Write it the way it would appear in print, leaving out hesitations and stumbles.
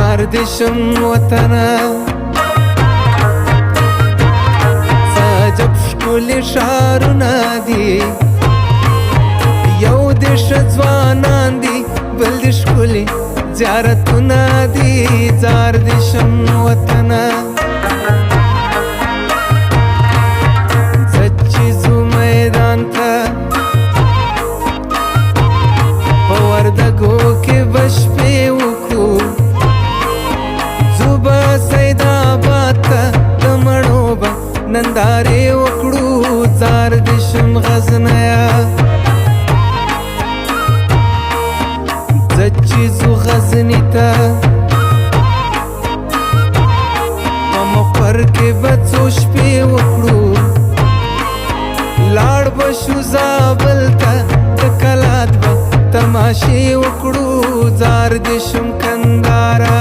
زار دشم وطنه ساجب شکل شارونه دي یو دش ځوانان دي بل د ښکلي زیارتونه دي زار دشم وطنه زه چې ځو میدان ته په وردګو کې به شپې وکړو ځو به سیدآباد ته د مڼو به نندارې وکړو زار دشم غزنیه زه چې ځو غزني ته په مقر کې به څو شپې وکړو لاړ به شو زابل ته د کلات به تماشې وکړو زار دشم کندهاره